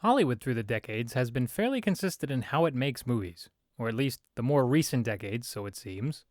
Hollywood through the decades has been fairly consistent in how it makes movies, or at least the more recent decades, so it seems.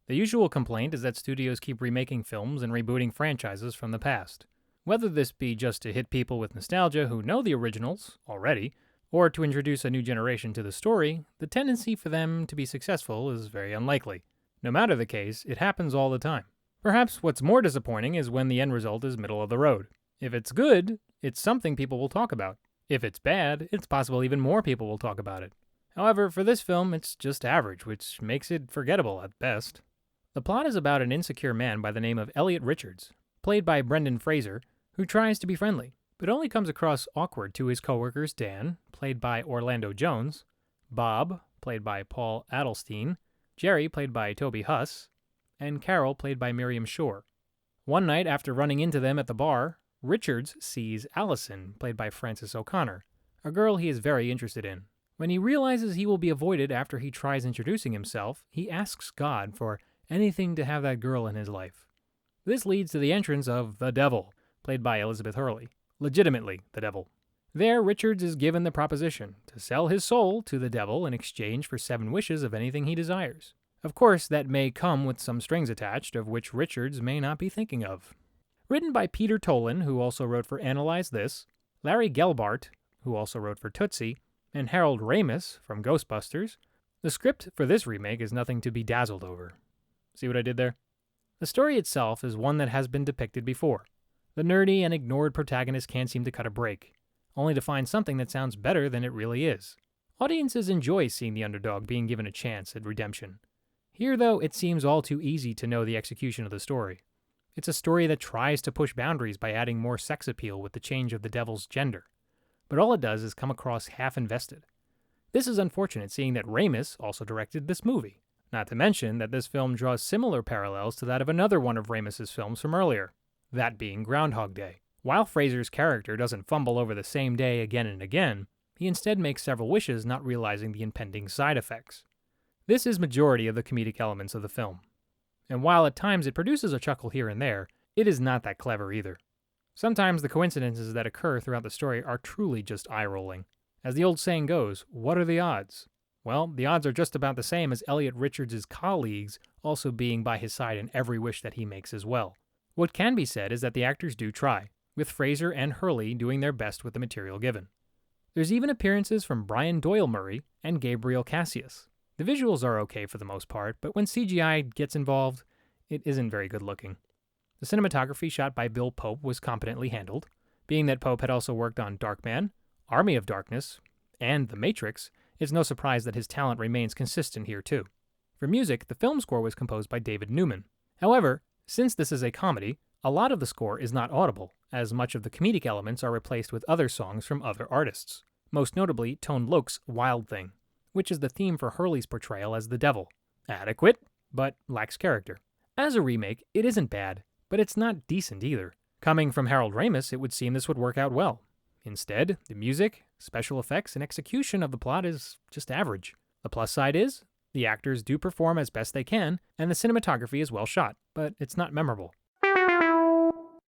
The usual complaint is that studios keep remaking films and rebooting franchises from the past. Whether this be just to hit people with nostalgia who know the originals already, or to introduce a new generation to the story, the tendency for them to be successful is very unlikely. No matter the case, it happens all the time. Perhaps what's more disappointing is when the end result is middle of the road. If it's good, it's something people will talk about. If it's bad, it's possible even more people will talk about it. However, for this film, it's just average, which makes it forgettable at best. The plot is about an insecure man by the name of Elliot Richards, played by Brendan Fraser, who tries to be friendly, but only comes across awkward to his coworkers Dan, played by Orlando Jones, Bob, played by Paul Adelstein, Jerry, played by Toby Huss, and Carol, played by Miriam Shore. One night after running into them at the bar, Richards sees Allison, played by Frances O'Connor, a girl he is very interested in. When he realizes he will be avoided after he tries introducing himself, he asks God for anything to have that girl in his life. This leads to the entrance of the Devil, played by Elizabeth Hurley, legitimately the Devil. There, Richards is given the proposition to sell his soul to the Devil in exchange for 7 wishes of anything he desires. Of course, that may come with some strings attached, of which Richards may not be thinking of. Written by Peter Tolan, who also wrote for Analyze This, Larry Gelbart, who also wrote for Tootsie, and Harold Ramis from Ghostbusters, the script for this remake is nothing to be dazzled over. See what I did there? The story itself is one that has been depicted before. The nerdy and ignored protagonist can't seem to cut a break, only to find something that sounds better than it really is. Audiences enjoy seeing the underdog being given a chance at redemption. Here, though, it seems all too easy to know the execution of the story. It's a story that tries to push boundaries by adding more sex appeal with the change of the Devil's gender, but all it does is come across half-invested. This is unfortunate, seeing that Ramis also directed this movie, not to mention that this film draws similar parallels to that of another one of Ramis's films from earlier, that being Groundhog Day. While Fraser's character doesn't fumble over the same day again and again, he instead makes several wishes, not realizing the impending side effects. This is majority of the comedic elements of the film. And while at times it produces a chuckle here and there, it is not that clever either. Sometimes the coincidences that occur throughout the story are truly just eye-rolling. As the old saying goes, what are the odds? Well, the odds are just about the same as Elliot Richards' colleagues also being by his side in every wish that he makes as well. What can be said is that the actors do try, with Fraser and Hurley doing their best with the material given. There's even appearances from Brian Doyle Murray and Gabriel Cassius. The visuals are okay for the most part, but when CGI gets involved, it isn't very good looking. The cinematography shot by Bill Pope was competently handled. Being that Pope had also worked on Darkman, Army of Darkness, and The Matrix, it's no surprise that his talent remains consistent here too. For music, the film score was composed by David Newman. However, since this is a comedy, a lot of the score is not audible, as much of the comedic elements are replaced with other songs from other artists, most notably Tone Loc's Wild Thing, which is the theme for Hurley's portrayal as the Devil. Adequate, but lacks character. As a remake, it isn't bad, but it's not decent either. Coming from Harold Ramis, it would seem this would work out well. Instead, the music, special effects, and execution of the plot is just average. The plus side is, the actors do perform as best they can, and the cinematography is well shot, but it's not memorable.